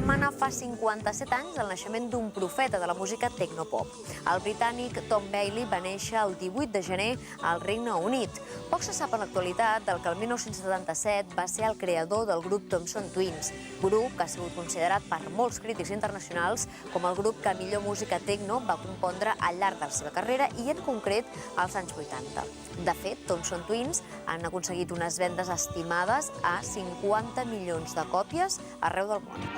setmana fa 57 anys el naixement d'un profeta de la música tecnopop. El britànic Tom Bailey va néixer el 18 de gener al Regne Unit. Poc se sap en l'actualitat del que el 1977 va ser el creador del grup Thompson Twins, grup que ha sigut considerat per molts crítics internacionals com el grup que millor música tecno va compondre al llarg de la seva carrera i en concret als anys 80. De fet, Thompson Twins han aconseguit unes vendes estimades a 50 milions de còpies arreu del món.